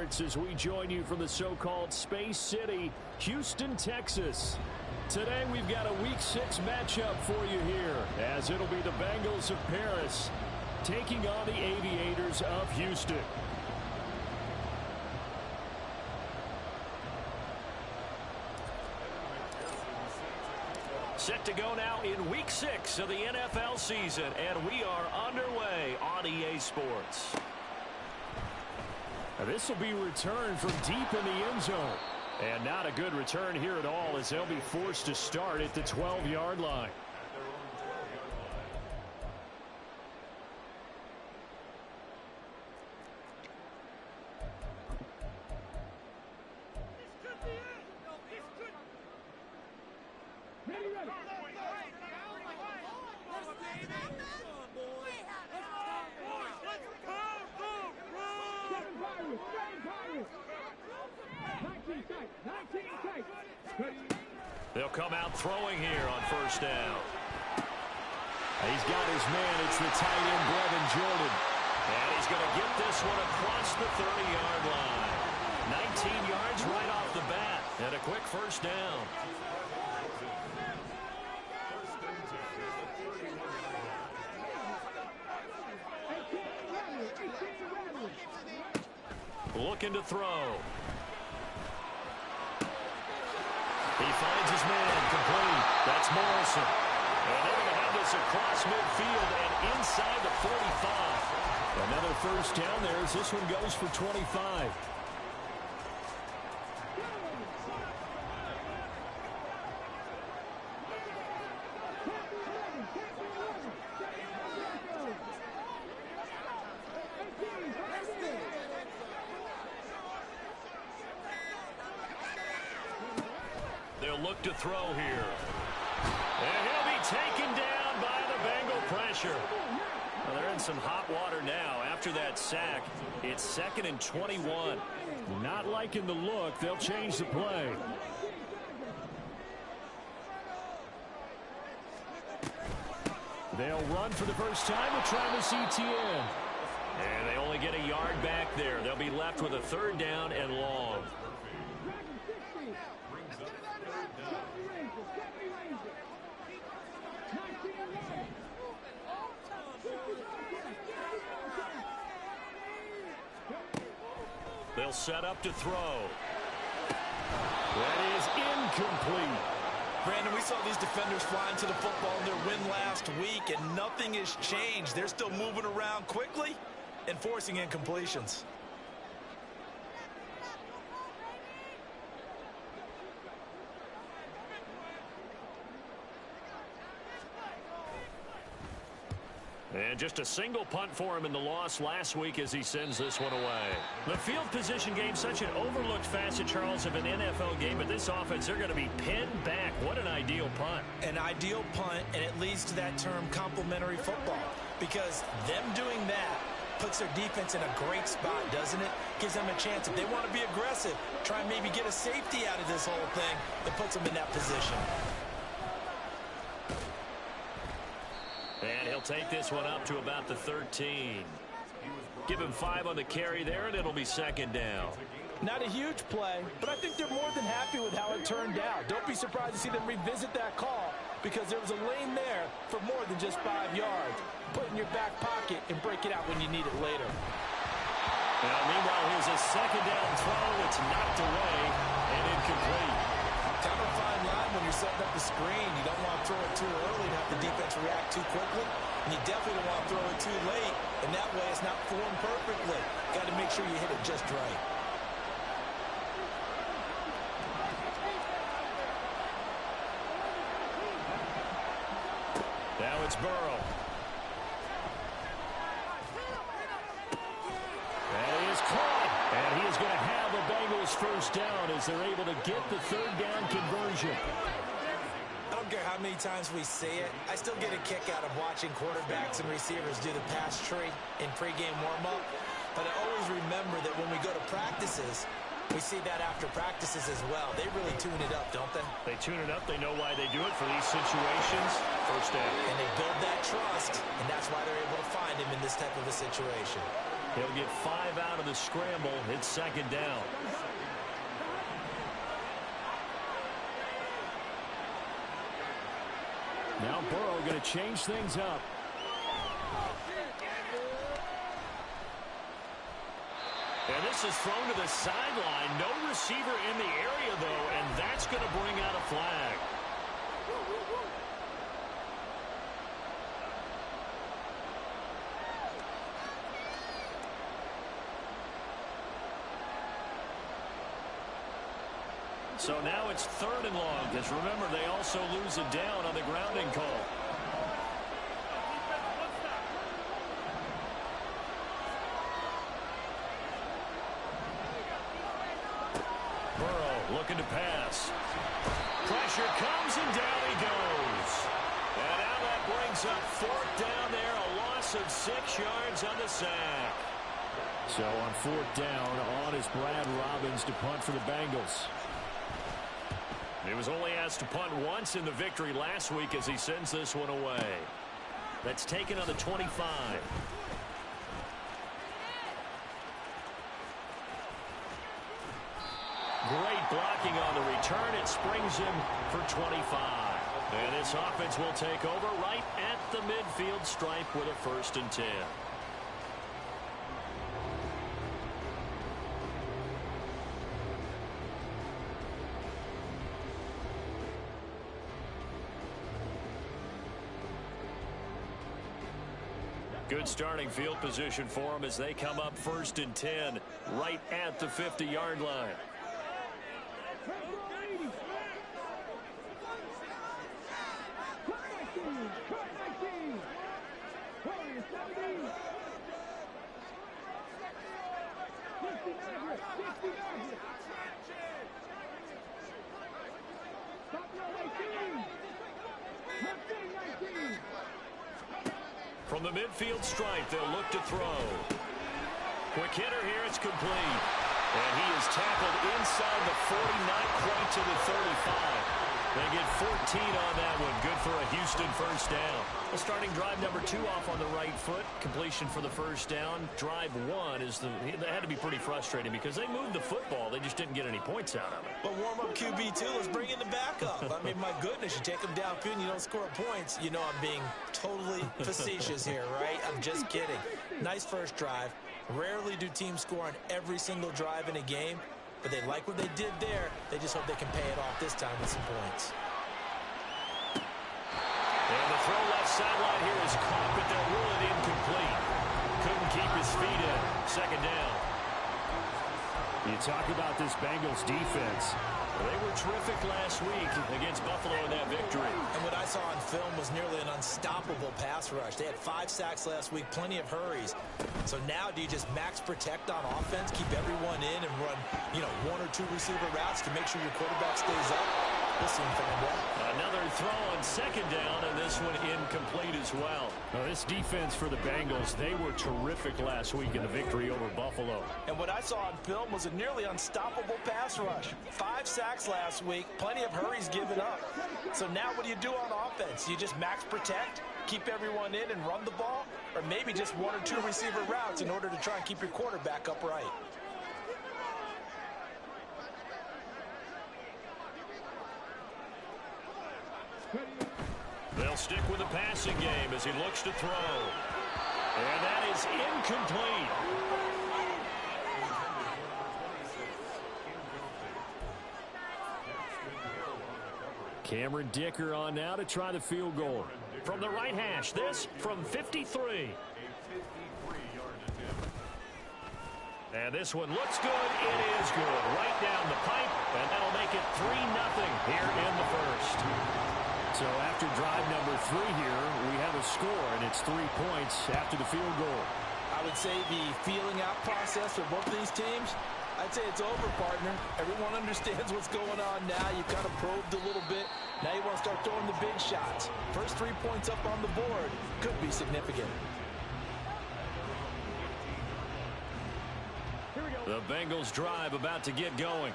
Sports as we join you from the so-called Space City, Houston, Texas. Today we've got a Week 6 matchup for you here, as it'll be the Bengals of Paris taking on the Aviators of Houston. Set to go now in Week 6 of the NFL season, and we are underway on EA Sports. This will be returned from deep in the end zone. And not a good return here at all, as they'll be forced to start at the 12-yard line. They'll come out throwing here on first down. He's got his man. It's the tight end, Brevin Jordan. And he's going to get this one across the 30-yard line. 19 yards right off the bat. And a quick first down. Looking to throw. He finds his man, complete. That's Morrison. And they're going to have this across midfield and inside the 45. Another first down there as this one goes for 25. They'll look to throw here. And he'll be taken down by the Bengal pressure. Well, they're in some hot water now. After that sack, it's 2nd and 21. Not liking the look. They'll change the play. They'll run for the first time with Travis Etienne. And they only get a yard back there. They'll be left with a third down and long. They'll set up to throw. That is incomplete. Brandon, we saw these defenders fly into the football in their win last week, and nothing has changed. They're still moving around quickly and forcing incompletions. And just a single punt for him in the loss last week as he sends this one away. The field position game, such an overlooked facet, Charles, of an NFL game. But this offense, they're going to be pinned back. What an ideal punt. An ideal punt, and it leads to that term complementary football. Because them doing that puts their defense in a great spot, doesn't it? Gives them a chance, if they want to be aggressive, try and maybe get a safety out of this whole thing that puts them in that position. And he'll take this one up to about the 13. Give him 5 on the carry there, and it'll be 2nd down. Not a huge play, but I think they're more than happy with how it turned out. Don't be surprised to see them revisit that call, because there was a lane there for more than just 5 yards. Put it in your back pocket and break it out when you need it later. Now, meanwhile, here's a 2nd down throw. It's knocked away and incomplete. Kind of a fine line when you're setting up the screen. You don't want to throw it too early and have the defense react too quickly. And you definitely don't want to throw it too late. And that way it's not formed perfectly. Got to make sure you hit it just right. Now it's Burrow. And he is caught. And he is going to have a Bengals first down as they're able to get the 3rd down conversion. I don't care how many times we say it, I still get a kick out of watching quarterbacks and receivers do the pass tree in pregame warm-up. But I always remember that when we go to practices, we see that after practices as well. They really tune it up, don't they? They tune it up. They know why they do it for these situations. First down. And they build that trust, and that's why they're able to find him in this type of a situation. He'll get 5 out of the scramble. It's second down. Now Burrow going to change things up. And this is thrown to the sideline. No receiver in the area, though, and that's going to bring out a flag. So now it's 3rd and long, because remember, they also lose a down on the grounding call. Burrow looking to pass. Pressure comes, and down he goes. And now that brings up 4th down there, a loss of 6 yards on the sack. So on 4th down, on is Brad Robbins to punt for the Bengals. He was only asked to punt once in the victory last week as he sends this one away. That's taken on the 25. Great blocking on the return. It springs him for 25. And this offense will take over right at the midfield stripe with a 1st and 10. Good starting field position for them as they come up 1st and 10 right at the 50-yard line. From the midfield stripe, they'll look to throw. Quick hitter here, it's complete. And he is tackled inside the 40, not quite to the 35. They get 14 on that one. Good for a Houston 1st down. Well, starting drive number 2 off on the right foot. Completion for the 1st down. Drive 1 is that had to be pretty frustrating because they moved the football. They just didn't get any points out of it. But warm-up QB2, let's bring in the backup. I mean, my goodness, you take them downfield and you don't score points. You know I'm being totally facetious here, right? I'm just kidding. Nice first drive. Rarely do teams score on every single drive in a game. But they like what they did there. They just hope they can pay it off this time with some points. And the throw left sideline here is caught, but they'll rule it incomplete. Couldn't keep his feet in. 2nd down. You talk about this Bengals defense. They were terrific last week against Buffalo in that victory. And what I saw on film was nearly an unstoppable pass rush. They had 5 sacks last week, plenty of hurries. So now do you just max protect on offense, keep everyone in, and run, 1 or 2 receiver routes to make sure your quarterback stays up? We'll soon find out. Another throw on 2nd down, and this one incomplete as well. Now, this defense for the Bengals, they were terrific last week in the victory over Buffalo. And what I saw on film was a nearly unstoppable pass rush. 5 sacks last week, plenty of hurries given up. So now what do you do on offense? You just max protect, keep everyone in and run the ball, or maybe just 1 or 2 receiver routes in order to try and keep your quarterback upright. They'll stick with the passing game as he looks to throw. And that is incomplete. Cameron Dicker on now to try the field goal. From the right hash, this from 53. And this one looks good. It is good. Right down the pipe, and that'll make it 3-0 here in the 1st. So after drive number 3 here, we have a score, and it's 3 points after the field goal. I would say the feeling out process for both these teams, I'd say it's over, partner. Everyone understands what's going on now. You kind of probed a little bit. Now you want to start throwing the big shots. First 3 points up on the board could be significant. The Bengals drive about to get going.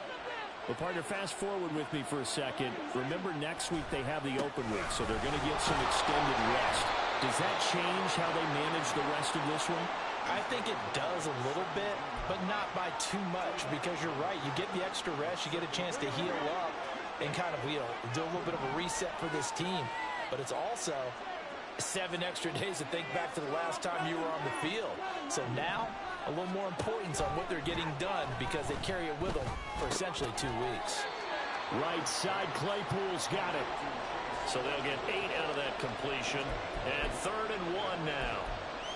Well, partner, fast forward with me for a second. Remember, next week they have the open week, so they're going to get some extended rest. Does that change how they manage the rest of this one? I think it does a little bit, but not by too much, because you're right. You get the extra rest, you get a chance to heal up and kind of, do a little bit of a reset for this team. But it's also 7 extra days to think back to the last time you were on the field. So now, a little more importance on what they're getting done, because they carry it with them for essentially 2 weeks. Right side, Claypool's got it. So they'll get 8 out of that completion. And 3rd and 1 now.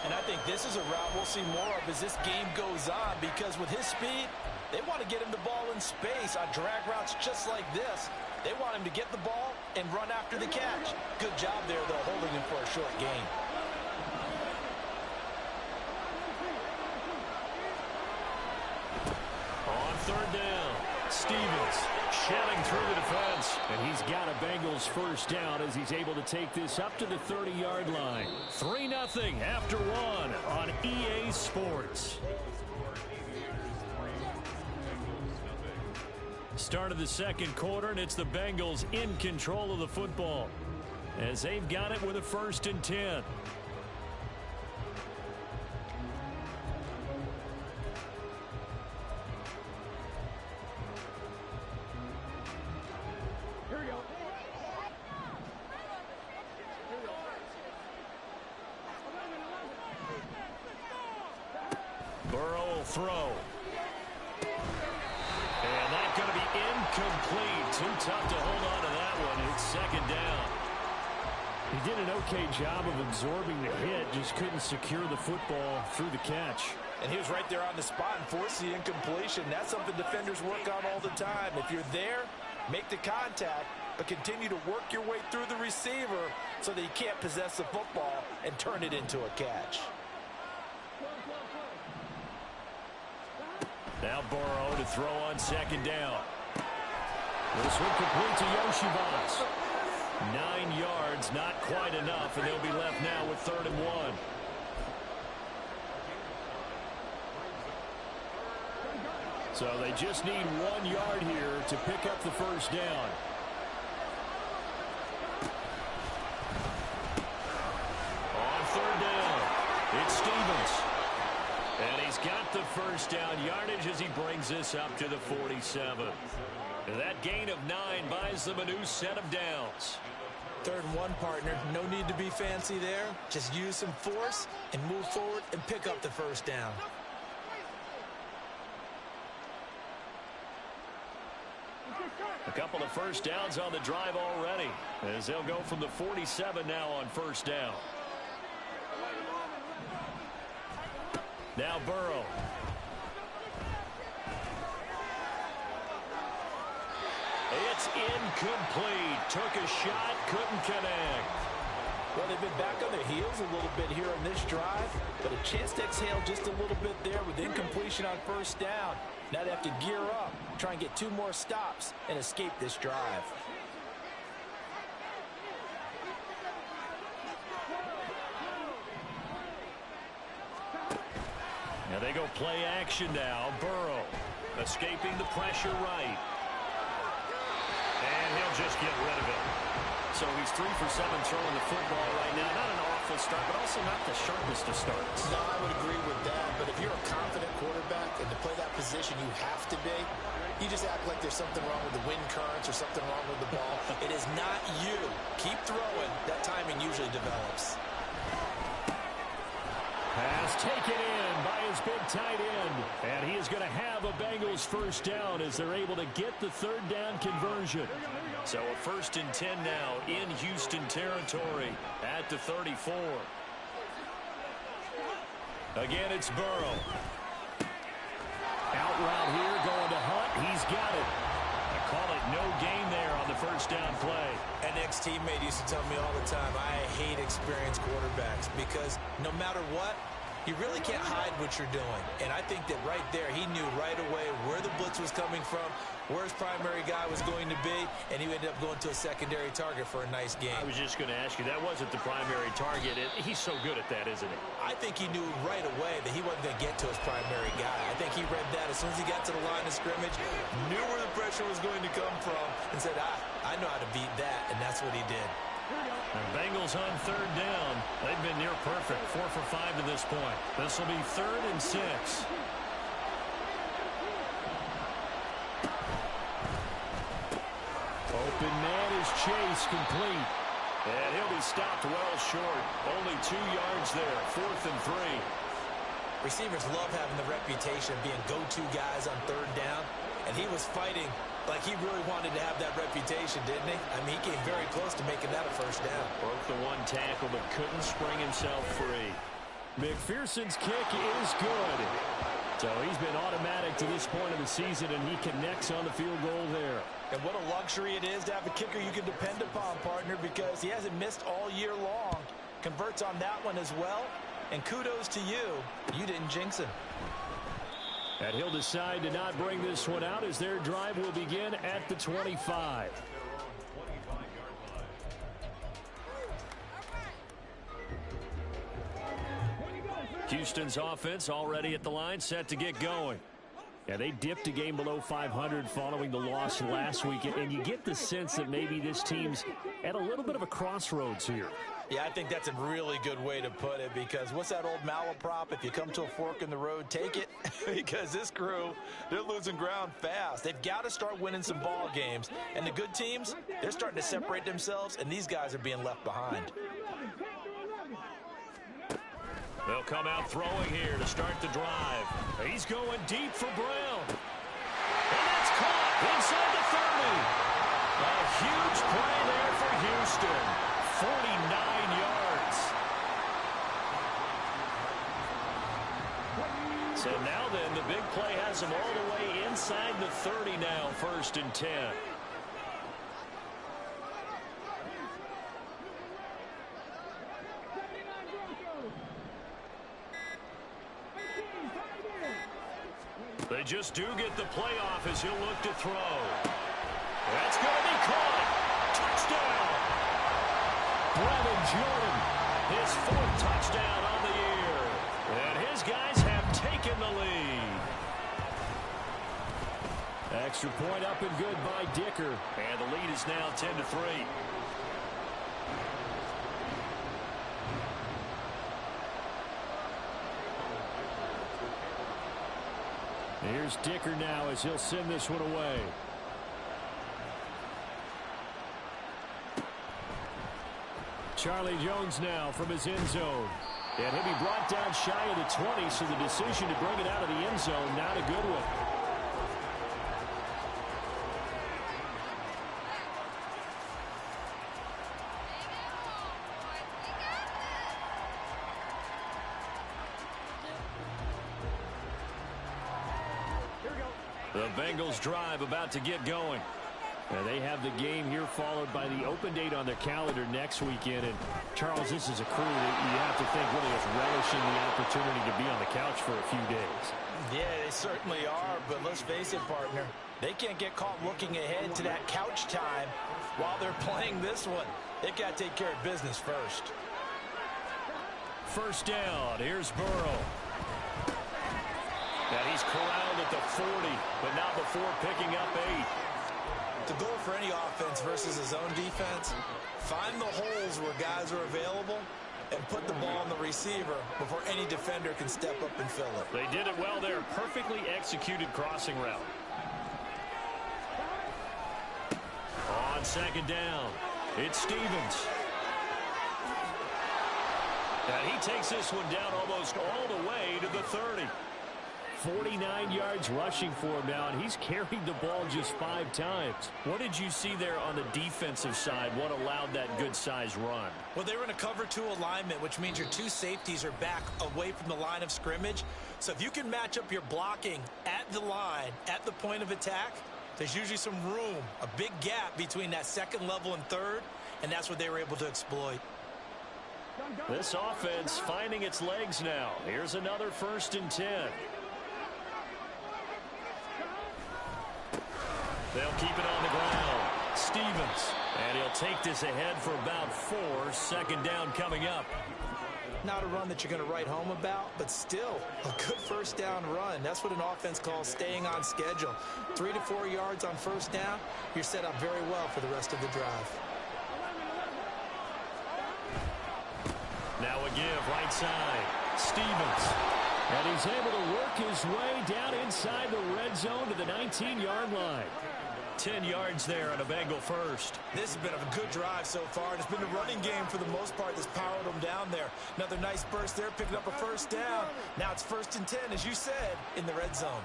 And I think this is a route we'll see more of as this game goes on, because with his speed, they want to get him the ball in space on drag routes just like this. They want him to get the ball and run after the catch. Good job there, though, holding him for a short gain. On 3rd down, Stevens shedding through the defense. And he's got a Bengals first down as he's able to take this up to the 30-yard line. 3-0 after 1 on EA Sports. Start of the second quarter, and it's the Bengals in control of the football as they've got it with a 1st and 10. Burrow will throw. And that's going to be incomplete. Too tough to hold on to that one. It's 2nd down. He did an okay job of absorbing the hit, just couldn't secure the football through the catch. And he was right there on the spot and forced the incompletion. That's something defenders work on all the time. If you're there, make the contact, but continue to work your way through the receiver so that he can't possess the football and turn it into a catch. Now Burrow to throw on 2nd down. This one complete to Yoshibas. 9 yards, not quite enough, and they'll be left now with 3rd and 1. So they just need 1 yard here to pick up the first down. On 3rd down, it's Stevens. And he's got the first down yardage as he brings this up to the 47. And that gain of 9 buys them a new set of downs. 3rd and 1, partner. No need to be fancy there. Just use some force and move forward and pick up the first down. A couple of first downs on the drive already, as they'll go from the 47 now on 1st down. Now Burrow. It's incomplete. Took a shot, couldn't connect. Well, they've been back on their heels a little bit here on this drive, but a chance to exhale just a little bit there with incompletion on 1st down. Now they have to gear up, try and get 2 more stops, and escape this drive. Now they go play action now. Burrow escaping the pressure right. And he'll just get rid of it. So he's 3 for 7 throwing the football right now. Not an awful start, but also not the sharpest of starts. No, I would agree with that. But if you're a confident quarterback and to play that position you have to be, you just act like there's something wrong with the wind currents or something wrong with the ball. It is not you. Keep throwing. That timing usually develops. Pass taken in by his big tight end. And he is going to have a Bengals first down as they're able to get the 3rd down conversion. So a 1st and 10 now in Houston territory at the 34. Again, it's Burrow. Out route here, going to Hunt. He's got it. I call it no gain there on the first down play. An ex-teammate used to tell me all the time, I hate experienced quarterbacks because no matter what, you really can't hide what you're doing. And I think that right there, he knew right away where the blitz was coming from, where his primary guy was going to be, and he ended up going to a secondary target for a nice game. I was just going to ask you, that wasn't the primary target. He's so good at that, isn't he? I think he knew right away that he wasn't going to get to his primary guy. I think he read that as soon as he got to the line of scrimmage, knew where the pressure was going to come from, and said, I know how to beat that, and that's what he did. The Bengals on third down. They've been near perfect, 4 for 5 to this point. This will be 3rd and 6. Open man is Chase, complete. And he'll be stopped well short. Only 2 yards there, 4th and 3. Receivers love having the reputation of being go-to guys on third down, and he was fighting like he really wanted to have that reputation, didn't he? I mean, he came very close to making that a first down. Broke the one tackle, but couldn't spring himself free. McPherson's kick is good. So he's been automatic to this point of the season, and he connects on the field goal there. And what a luxury it is to have a kicker you can depend upon, partner, because he hasn't missed all year long. Converts on that one as well. And kudos to you. You didn't jinx him. And he'll decide to not bring this one out as their drive will begin at the 25. Houston's offense already at the line, set to get going. Yeah, they dipped a game below 500 following the loss last week, and you get the sense that maybe this team's at a little bit of a crossroads here. Yeah, I think that's a really good way to put it, because what's that old malaprop? If you come to a fork in the road, take it. Because this crew, they're losing ground fast. They've got to start winning some ball games. And the good teams, they're starting to separate themselves, and these guys are being left behind. They'll come out throwing here to start the drive. He's going deep for Brown. And that's caught inside the 30. A huge play there for Houston. 49 yards. So now then, the big play has him all the way inside the 30 now, 1st and 10. They just do get the playoff as he'll look to throw. That's going to be caught. Touchdown. Brevin Jordan, his 4th touchdown on the year. And his guys have taken the lead. Extra point up and good by Dicker. And the lead is now 10-3. Here's Dicker now as he'll send this one away. Charlie Jones now from his end zone. And he'll be brought down shy of the 20, so the decision to bring it out of the end zone, not a good one. The Bengals drive about to get going. And they have the game here followed by the open date on their calendar next weekend. And, Charles, this is a crew that you have to think really is relishing the opportunity to be on the couch for a few days. Yeah, they certainly are. But let's face it, partner, they can't get caught looking ahead to that couch time while they're playing this one. They've got to take care of business first. First down. Here's Burrow. And he's corralled at the 40, but not before picking up 8. The goal for any offense versus his own defense, find the holes where guys are available and put the ball on the receiver before any defender can step up and fill it. They did it well there. Perfectly executed crossing route. On 2nd down, it's Stevens. And he takes this one down almost all the way to the 30. 49 yards rushing for him now, and he's carried the ball just 5 times. What did you see there on the defensive side? What allowed that good-sized run? Well, they were in a cover 2 alignment, which means your 2 safeties are back away from the line of scrimmage. So if you can match up your blocking at the line, at the point of attack, there's usually some room, a big gap between that 2nd level and 3rd, and that's what they were able to exploit. This offense finding its legs now. Here's another 1st and 10. They'll keep it on the ground. Stevens. And he'll take this ahead for about 4. 2nd down coming up. Not a run that you're going to write home about, but still a good 1st down run. That's what an offense calls staying on schedule. 3 to 4 yards on 1st down. You're set up very well for the rest of the drive. give right side. Stevens. And he's able to work his way down inside the red zone to the 19-yard line. 10 yards there on a Bengal first. This has been a good drive so far, and it's been the running game for the most part that's powered them down there. Another nice burst there, picking up a first down. Now it's 1st and 10, as you said, in the red zone.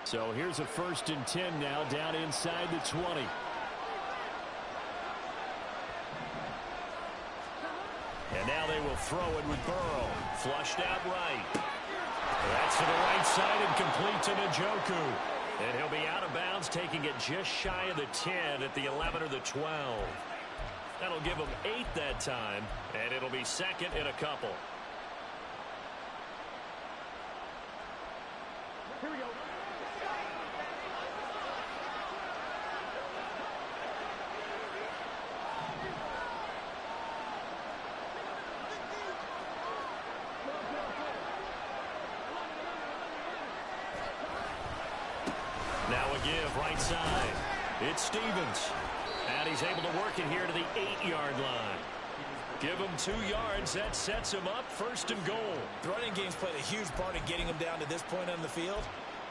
So here's a 1st and 10 now down inside the 20. And now they will throw it with Burrow. Flushed out right. That's to the right side and complete to Njoku. And he'll be out of bounds, taking it just shy of the 10 at the 11 or the 12. That'll give him 8 that time, and it'll be 2nd and a couple. Here we go. Now a give right side. It's Stevens. And he's able to work it here to the 8-yard line. Give him 2 yards. That sets him up 1st and goal. The running game's played a huge part in getting him down to this point on the field.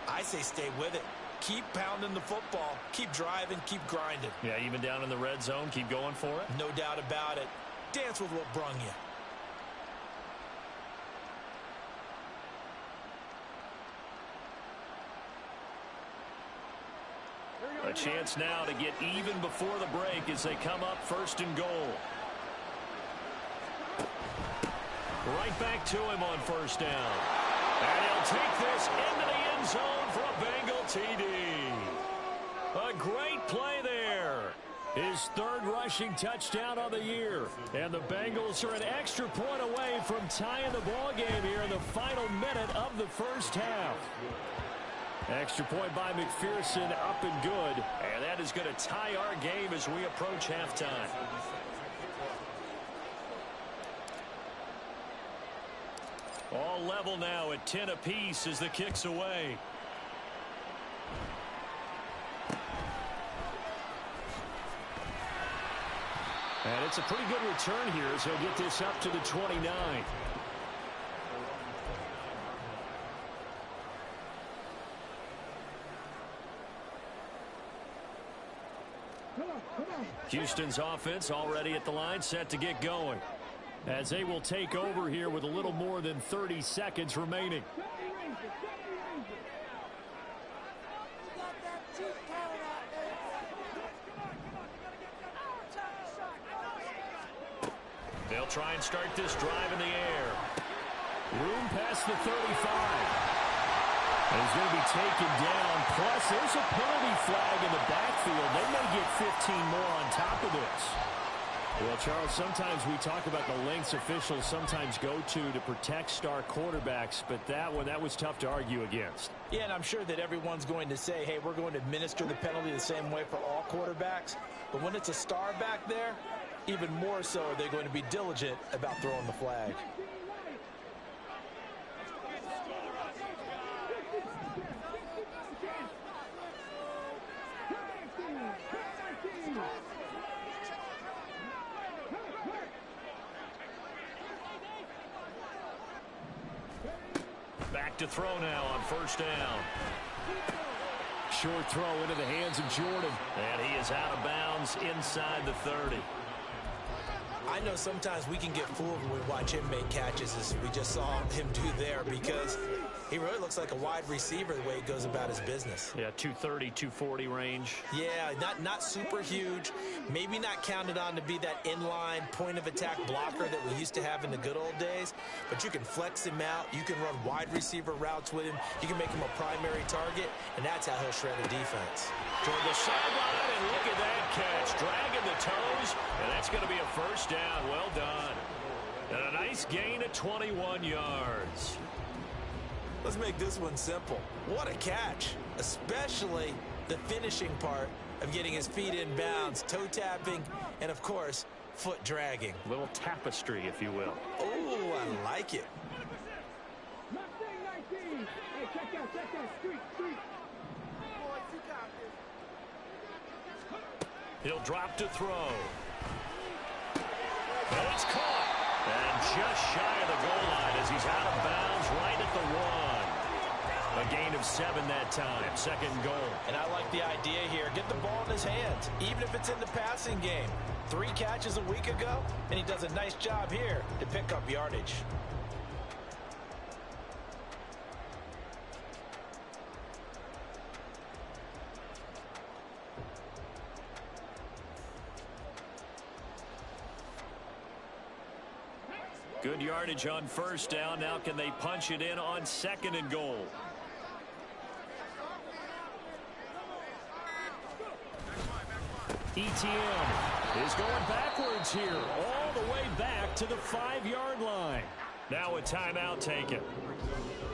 I say stay with it. Keep pounding the football. Keep driving. Keep grinding. Yeah, even down in the red zone, keep going for it. No doubt about it. Dance with what brung you. A chance now to get even before the break as they come up 1st and goal. Right back to him on 1st down. And he'll take this into the end zone for a Bengal TD. A great play there. His 3rd rushing touchdown on the year. And the Bengals are an extra point away from tying the ball game here in the final minute of the 1st half. Extra point by McPherson, up and good. And that is going to tie our game as we approach halftime. All level now at 10 apiece as the kick's away. And it's a pretty good return here, so he'll get this up to the 29. Houston's offense already at the line, set to get going. As they will take over here with a little more than 30 seconds remaining. They'll try and start this drive in the air. Room past the 35. And he's going to be taken down. Plus, there's a penalty flag in the backfield. They may get 15 more on top of this. Well, Charles, sometimes we talk about the lengths officials sometimes go to protect star quarterbacks, but that was tough to argue against. Yeah, and I'm sure that everyone's going to say, hey, we're going to administer the penalty the same way for all quarterbacks. But when it's a star back there, even more so are they going to be diligent about throwing the flag. Back to throw now on 1st down. Short throw into the hands of Jordan. And he is out of bounds inside the 30. I know sometimes we can get fooled when we watch him make catches, as we just saw him do there, because he really looks like a wide receiver the way he goes about his business. Yeah, 230, 240 range. Yeah, not super huge. Maybe not counted on to be that inline point-of-attack blocker that we used to have in the good old days, but you can flex him out. You can run wide receiver routes with him. You can make him a primary target, and that's how he'll shred a defense. Toward the sideline, and look at that catch. Dragging the toes, and that's going to be a 1st down. Well done. And a nice gain of 21 yards. Let's make this one simple. What a catch, especially the finishing part of getting his feet in bounds, toe tapping, and of course, foot dragging. A little tapestry, if you will. Oh, I like it. Hey, check that, street. He'll drop to throw. And it's caught. And just shy of the goal line as he's out of bounds right at the 1. A gain of 7 that time. Second goal. And I like the idea here. Get the ball in his hands, even if it's in the passing game. 3 catches a week ago, and he does a nice job here to pick up yardage. Good yardage on first down. Now can they punch it in on 2nd and goal? ETN is going backwards here, all the way back to the 5-yard line. Now a timeout taken.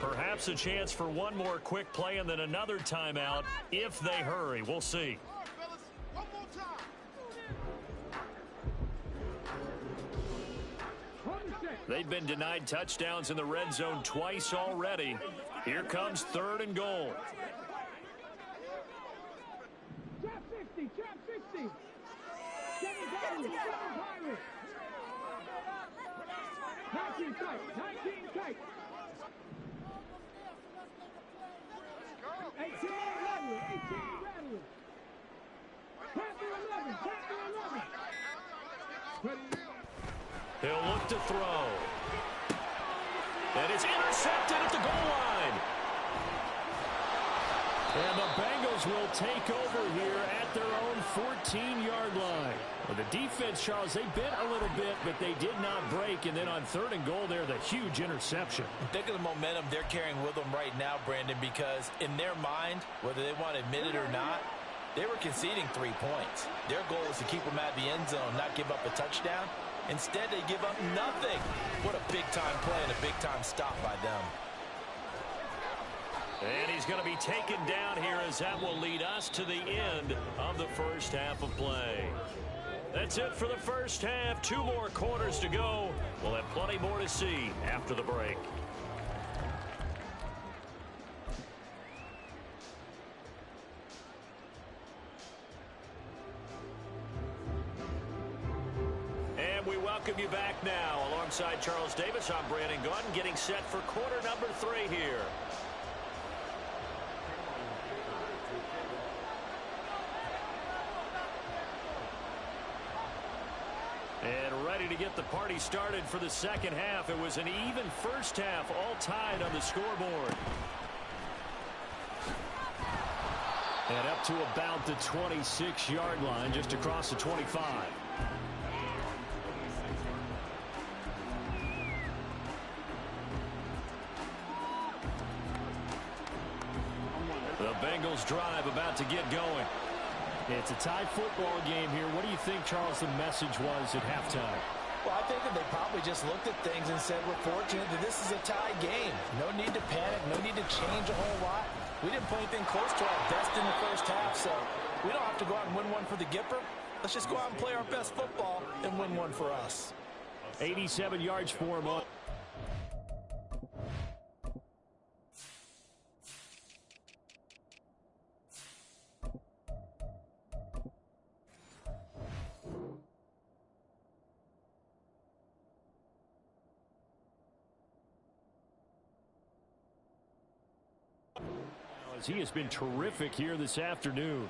Perhaps a chance for one more quick play and then another timeout if they hurry. We'll see. They've been denied touchdowns in the red zone twice already. Here comes 3rd and goal. Trap 60, trap 60. 7 Pirates. 19 tight, 19 tight. 18 Rattler, 18 Rattler. Panther 11, Panther 11. He'll look to throw. And it's intercepted at the goal line. And the Bengals will take over here at their own 14-yard line. Well, the defense, Charles, they bit a little bit, but they did not break. And then on 3rd and goal there, the huge interception. Think of the momentum they're carrying with them right now, Brandon, because in their mind, whether they want to admit it or not, they were conceding 3 points. Their goal is to keep them out of the end zone, not give up a touchdown. Instead, they give up nothing. What a big-time play and a big-time stop by them. And he's going to be taken down here as that will lead us to the end of the first half of play. That's it for the first half. 2 more quarters to go. We'll have plenty more to see after the break. We welcome you back now. Alongside Charles Davis, I'm Brandon Gaudin, getting set for quarter number 3 here. And ready to get the party started for the second half. It was an even first half, all tied on the scoreboard. And up to about the 26-yard line, just across the 25. The Bengals drive about to get going. It's a tie football game here. What do you think, Charles, the message was at halftime? Well, I think that they probably just looked at things and said, we're fortunate that this is a tie game. No need to panic, no need to change a whole lot. We didn't play anything close to our best in the first half, so we don't have to go out and win one for the Gipper. Let's just go out and play our best football and win one for us. 87 yards for him. He has been terrific here this afternoon.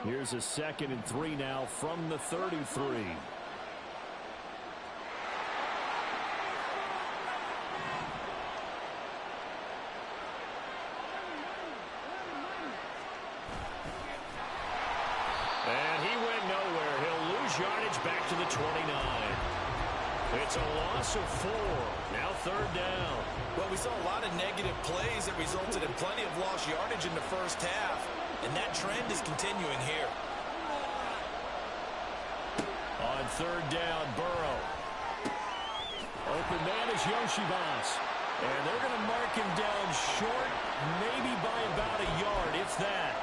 Here's a 2nd and 3 now from the 33. And he went nowhere. He'll lose yardage back to the 29. It's a loss of 4. Now 3rd down. Well, we saw a lot of negative plays that resulted in plenty of lost yardage in the first half, and that trend is continuing here. On 3rd down, Burrow. Open man is Yoshibas. And they're going to mark him down short, maybe by about a yard, if that.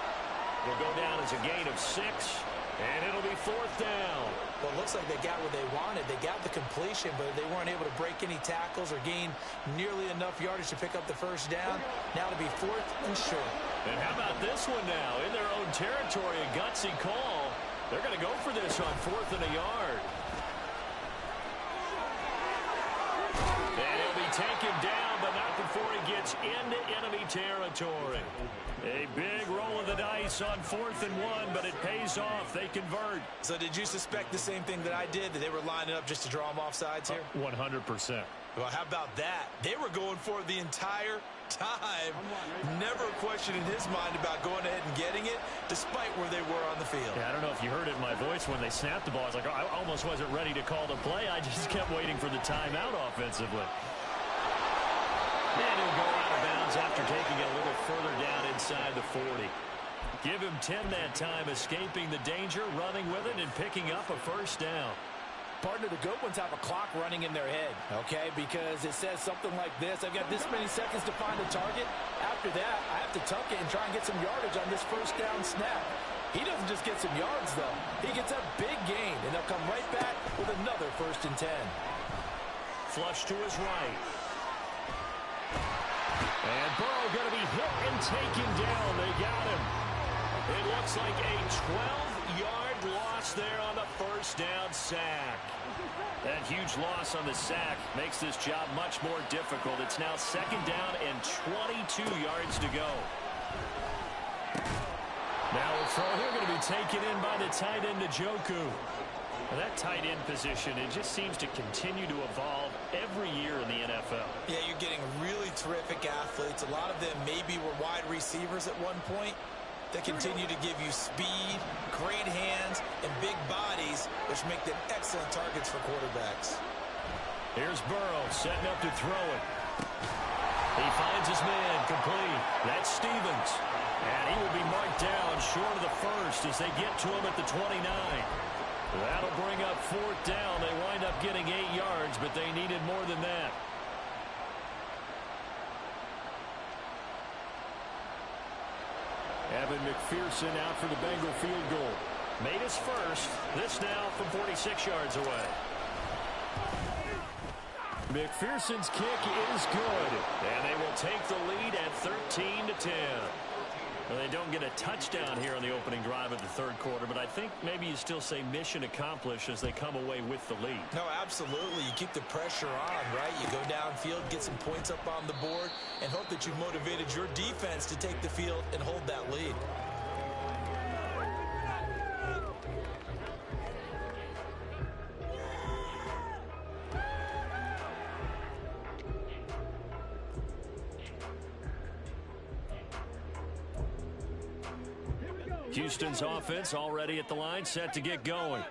It'll go down as a gain of 6, and it'll be 4th down. Well, it looks like they got what they wanted. They got the completion, but they weren't able to break any tackles or gain nearly enough yardage to pick up the first down. Now it'll be 4th and short. And how about this one now? In their own territory, a gutsy call. They're going to go for this on 4th and a yard. And he'll be taken down, but not before he gets into enemy territory. A big roll of the dice on 4th and 1, but it pays off. They convert. So did you suspect the same thing that I did, that they were lining up just to draw them off sides here? 100%. Well, how about that? They were going for it the entire time. Never a question in his mind about going ahead and getting it, despite where they were on the field. Yeah, I don't know if you heard it in my voice when they snapped the ball. I was like, I almost wasn't ready to call the play. I just kept waiting for the timeout offensively. And he'll go out of bounds after taking it a little further down inside the 40. Give him 10 that time, escaping the danger, running with it, and picking up a first down. Partner, the good ones have a clock running in their head, okay? Because it says something like this. I've got this many seconds to find a target. After that, I have to tuck it and try and get some yardage on this first down snap. He doesn't just get some yards, though. He gets a big gain, and they'll come right back with another 1st and 10. Flush to his right. And Burrow going to be hit and taken down. They got him. It looks like a 12-yard loss there on the first down sack. That huge loss on the sack makes this job much more difficult. It's now 2nd down and 22 yards to go. Now a throw here going to be taken in by the tight end, Njoku. And that tight end position, it just seems to continue to evolve every year in the NFL. Yeah, you're getting really terrific athletes. A lot of them maybe were wide receivers at one point. They continue to give you speed, great hands, and big bodies, which make them excellent targets for quarterbacks. Here's Burrow setting up to throw it. He finds his man complete. That's Stevens. And he will be marked down short of the first as they get to him at the 29. That'll bring up 4th down. They wind up getting 8 yards, but they needed more than that. Evan McPherson out for the Bengal field goal. Made his first. This now from 46 yards away. McPherson's kick is good. And they will take the lead at 13-10. Well, they don't get a touchdown here on the opening drive of the 3rd quarter, but I think maybe you still say mission accomplished as they come away with the lead. No, absolutely. You keep the pressure on, right? You go downfield, get some points up on the board, and hope that you've motivated your defense to take the field and hold that lead. Houston's offense already at the line, set to get going.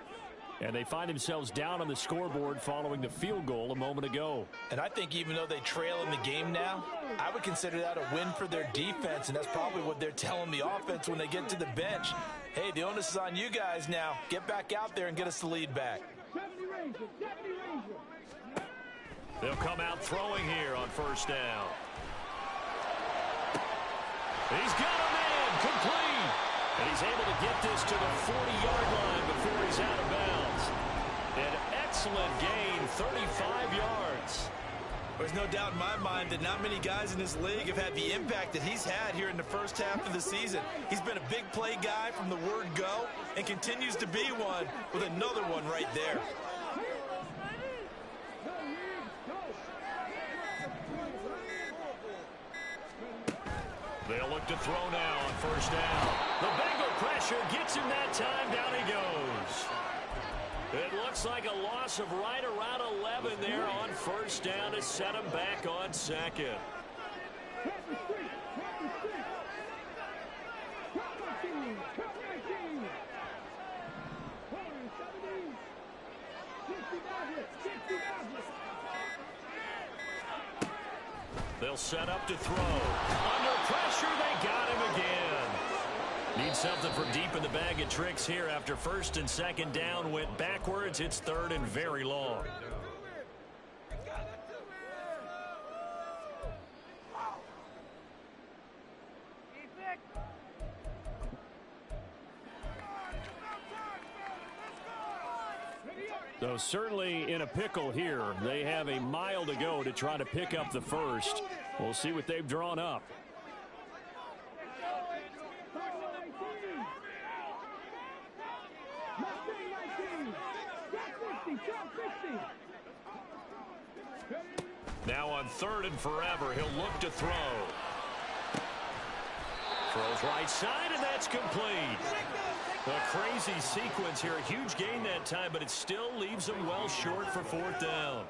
And they find themselves down on the scoreboard following the field goal a moment ago. And I think even though they trail in the game now, I would consider that a win for their defense, and that's probably what they're telling the offense when they get to the bench. Hey, the onus is on you guys now. Get back out there and get us the lead back. They'll come out throwing here on 1st down. He's got a man complete. And he's able to get this to the 40-yard line before he's out of bounds. An excellent gain, 35 yards. There's no doubt in my mind that not many guys in this league have had the impact that he's had here in the first half of the season. He's been a big play guy from the word go and continues to be one with another one right there. They'll look to throw now on 1st down. The Bengal pressure gets him that time. Down he goes. It looks like a loss of right around 11 there on 1st down to set him back on 2nd. They'll set up to throw. Under pressure, they got him again. Need something from deep in the bag of tricks here after 1st and 2nd down went backwards. It's 3rd and very long. So certainly in a pickle here. They have a mile to go to try to pick up the first. We'll see what they've drawn up. Trap 60. Now on 3rd and forever, he'll look to throw. Throws right side, and that's complete. A crazy sequence here. A huge gain that time, but it still leaves him well short for 4th down.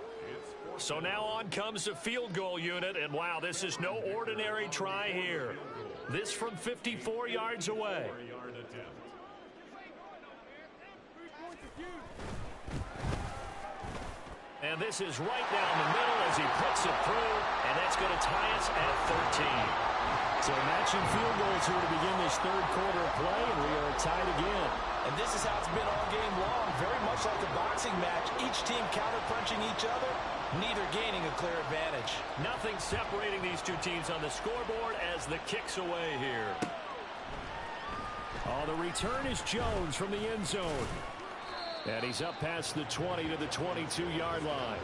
So now on comes the field goal unit, and wow, this is no ordinary try here. This from 54 yards away. And this is right down the middle as he puts it through, and that's going to tie us at 13. So matching field goals here to begin this 3rd quarter of play, and we are tied again. And this is how it's been all game long, very much like a boxing match. Each team counter-punching each other, neither gaining a clear advantage. Nothing separating these two teams on the scoreboard as the kick's away here. Oh, the return is Jones from the end zone. And he's up past the 20 to the 22-yard line.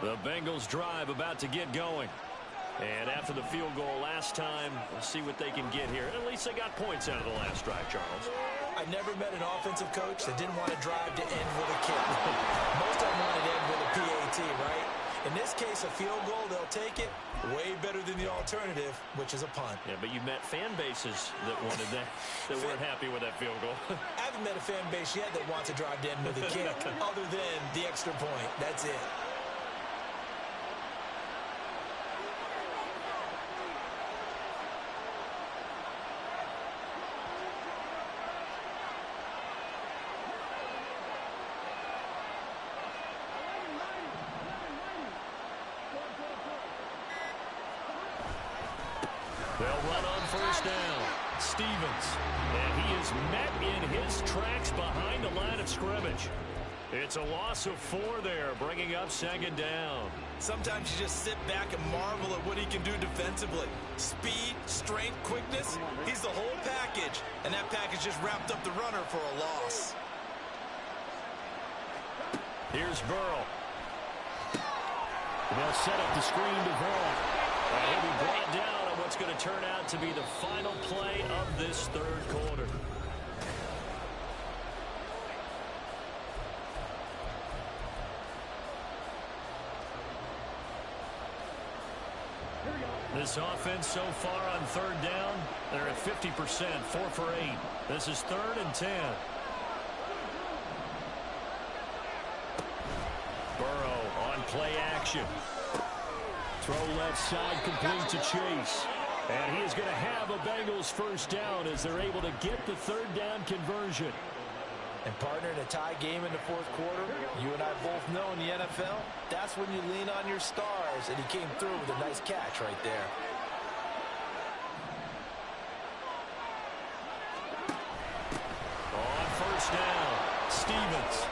The Bengals drive about to get going. And after the field goal last time, we'll see what they can get here. At least they got points out of the last drive, Charles. I never met an offensive coach that didn't want to drive to end with a kick. Most of them want to end with a PAT, right? In this case, a field goal, they'll take it. Way better than the alternative, which is a punt. Yeah, but you met fan bases that wanted that, that weren't happy with that field goal. I haven't met a fan base yet that wants to drive to end with a kick, other than the extra point. That's it. They'll run on 1st down. Stevens. And he is met in his tracks behind the line of scrimmage. It's a loss of 4 there, bringing up 2nd down. Sometimes you just sit back and marvel at what he can do defensively. Speed, strength, quickness. He's the whole package. And that package just wrapped up the runner for a loss. Here's Burrow. They'll set up the screen to Vaughn. And he'll be brought down on what's going to turn out to be the final play of this 3rd quarter. This offense so far on 3rd down, they're at 50%, 4 for 8. This is 3rd and 10. Burrow on play action. Throw left side complete to Chase. And he is going to have a Bengals 1st down as they're able to get the 3rd down conversion. And partner, in a tie game in the 4th quarter, you and I both know in the NFL, that's when you lean on your stars, and he came through with a nice catch right there. On 1st down, Stevens.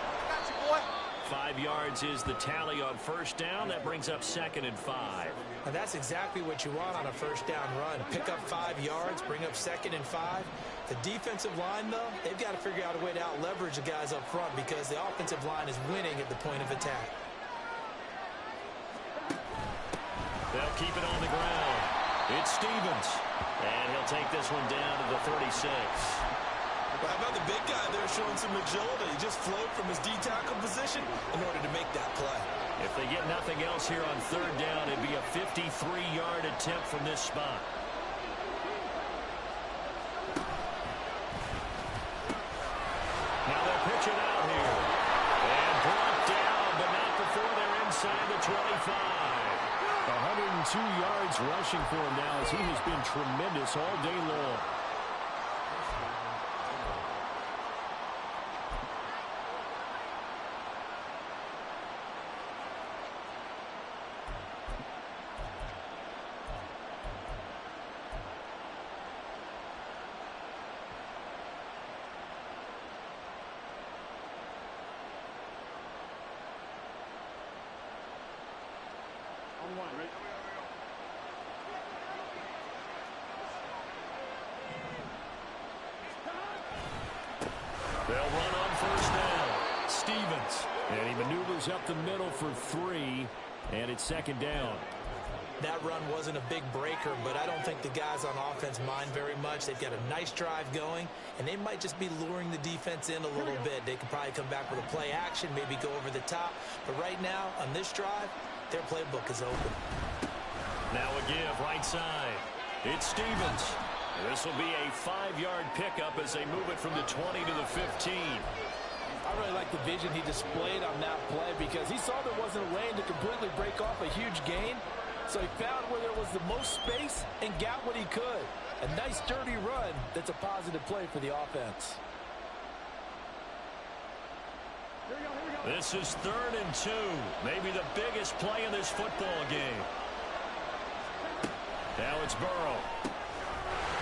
5 yards is the tally on 1st down. That brings up 2nd and 5. And that's exactly what you want on a 1st down run. Pick up 5 yards, bring up 2nd and 5. The defensive line, though, they've got to figure out a way to out-leverage the guys up front because the offensive line is winning at the point of attack. They'll keep it on the ground. It's Stevens. And he'll take this one down to the 36. Well, how about the big guy there showing some agility? He just flowed from his D-tackle position in order to make that play. If they get nothing else here on 3rd down, it'd be a 53-yard attempt from this spot. Now they'll pitch it out here. And brought down, but not before they're inside the 25. 102 yards rushing for him now as he has been tremendous all day long. They'll run on 1st down. Stevens. And he maneuvers up the middle for 3, and it's second down. That run wasn't a big breaker, but I don't think the guys on offense mind very much. They've got a nice drive going, and they might just be luring the defense in a little bit. They could probably come back with a play action, maybe go over the top. But right now, on this drive, their playbook is open. Now a give right side. It's Stevens. This will be a 5-yard pickup as they move it from the 20 to the 15. I really like the vision he displayed on that play because he saw there wasn't a lane to completely break off a huge gain. So he found where there was the most space and got what he could. A nice, dirty run that's a positive play for the offense. This is 3rd and 2. Maybe the biggest play in this football game. Now it's Burrow.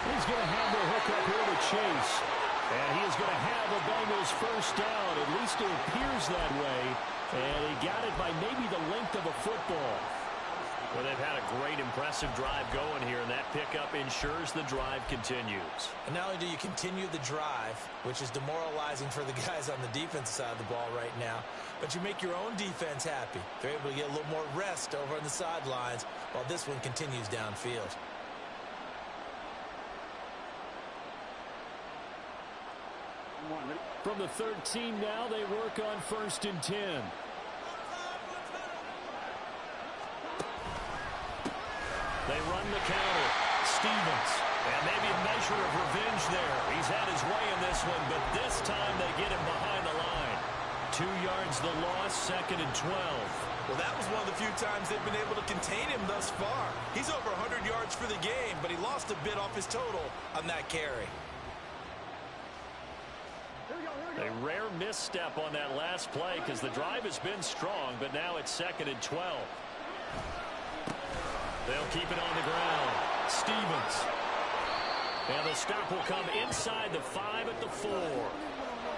He's going to have the hook up here to Chase. And he is going to have the Bengals first down. At least it appears that way. And he got it by maybe the length of a football. Well, they've had a great, impressive drive going here, and that pickup ensures the drive continues. And not only do you continue the drive, which is demoralizing for the guys on the defensive side of the ball right now, but you make your own defense happy. They're able to get a little more rest over on the sidelines while this one continues downfield. From the 13 now, they work on 1st and 10. They run the counter. Stevens. And maybe a measure of revenge there. He's had his way in this one, but this time they get him behind the line. 2 yards the loss, 2nd and 12. Well, that was one of the few times they've been able to contain him thus far. He's over 100 yards for the game, but he lost a bit off his total on that carry. A rare misstep on that last play because the drive has been strong, but now it's 2nd and 12. They'll keep it on the ground. Stevens. And the stop will come inside the 5 at the 4.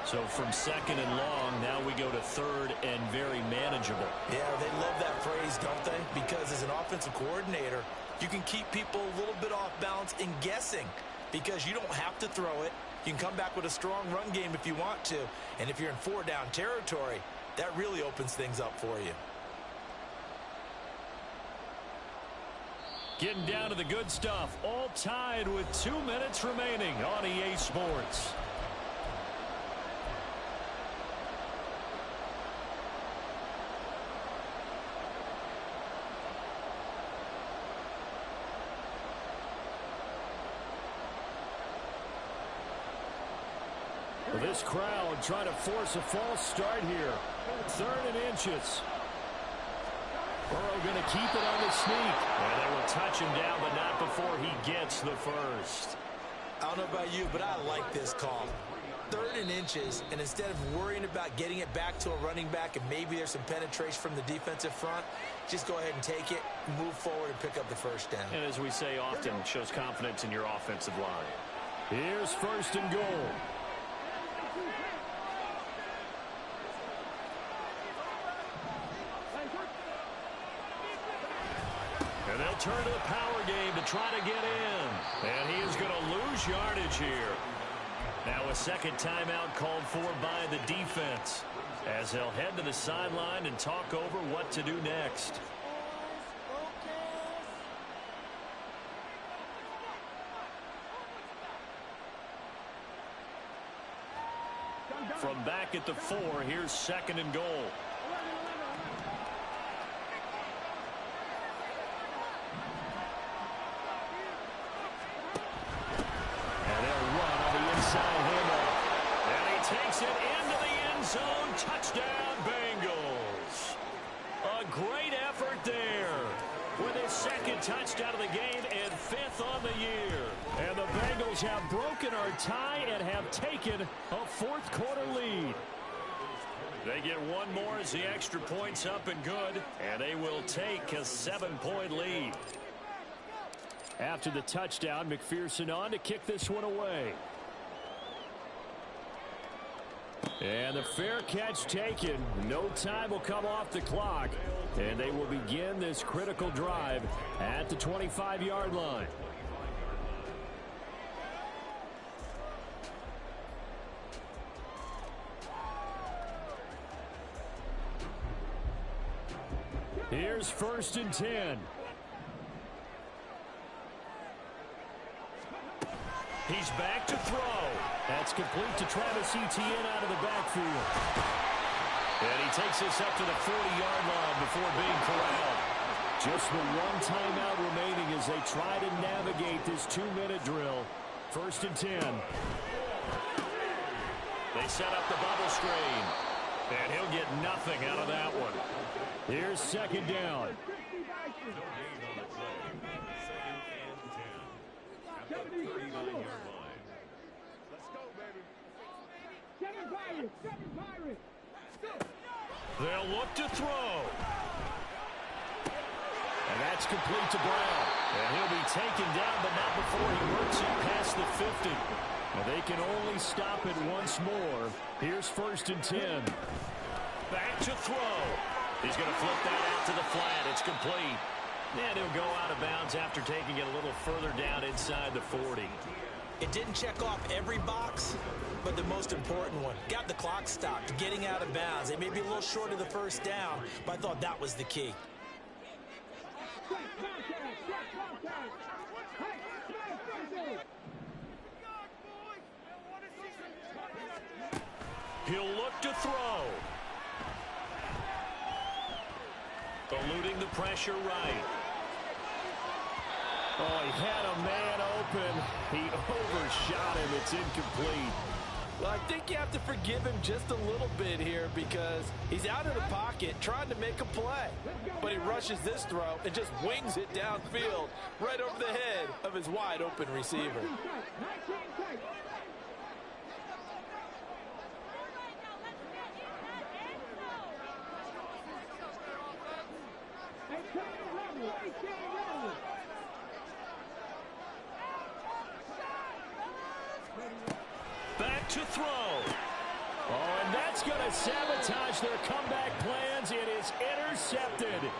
So from 2nd and long, now we go to 3rd and very manageable. Yeah, they love that phrase, don't they? Because as an offensive coordinator, you can keep people a little bit off balance and guessing because you don't have to throw it. You can come back with a strong run game if you want to. And if you're in 4-down territory, that really opens things up for you. Getting down to the good stuff. All tied with 2 minutes remaining on EA Sports. Well, this crowd trying to force a false start here. 3rd and inches. Burrow going to keep it on the sneak. Well, they will touch him down, but not before he gets the first. I don't know about you, but I like this call. 3rd and inches, and instead of worrying about getting it back to a running back and maybe there's some penetration from the defensive front, just go ahead and take it, move forward, and pick up the first down. And as we say often, shows confidence in your offensive line. Here's 1st and goal. And they'll turn to the power game to try to get in. And he is going to lose yardage here. Now a second timeout called for by the defense as they'll head to the sideline and talk over what to do next. From back at the 4, here's 2nd and goal. Takes it into the end zone. Touchdown, Bengals. A great effort there with his 2nd touchdown of the game and 5th on the year. And the Bengals have broken our tie and have taken a 4th quarter lead. They get one more as the extra point's up and good, and they will take a 7-point lead. After the touchdown, McPherson on to kick this one away. And the fair catch taken. No time will come off the clock. And they will begin this critical drive at the 25-yard line. Here's 1st and 10. He's back to throw. That's complete to Travis Etienne out of the backfield. And he takes this up to the 40-yard line before being corralled. Just the one timeout remaining as they try to navigate this 2-minute drill. 1st and 10. They set up the bubble screen. And he'll get nothing out of that one. Here's 2nd down. They'll look to throw. And that's complete to Brown. And he'll be taken down, but not before he works it past the 50. And they can only stop it once more. Here's 1st and 10. Back to throw. He's going to flip that out to the flat. It's complete. And he'll go out of bounds after taking it a little further down inside the 40. It didn't check off every box, but the most important one. Got the clock stopped, getting out of bounds. They may be a little short of the 1st down, but I thought that was the key. He'll look to throw. Eluding the pressure right. Oh, he had a man open. He overshot him. It's incomplete. Well, I think you have to forgive him just a little bit here because he's out of the pocket trying to make a play. But he rushes this throw and just wings it downfield right over the head of his wide-open receiver. Back to throw. Oh, and that's going to sabotage their comeback plans. It is intercepted.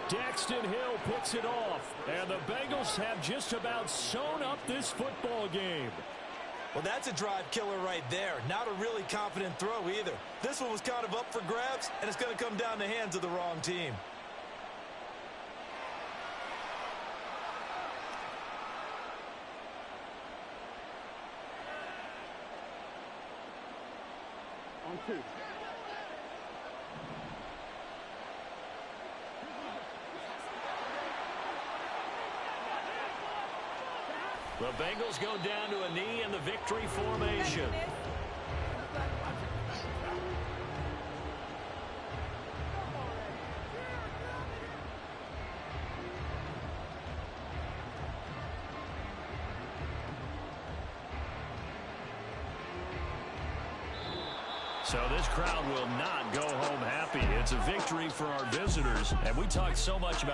Daxton Hill picks it off. And the Bengals have just about sewn up this football game. Well, that's a drive killer right there. Not a really confident throw either. This one was kind of up for grabs, and it's going to come down the hands of the wrong team. On 2. The Bengals go down to a knee in the victory formation. So this crowd will not go home happy. It's a victory for our visitors. And we talked so much about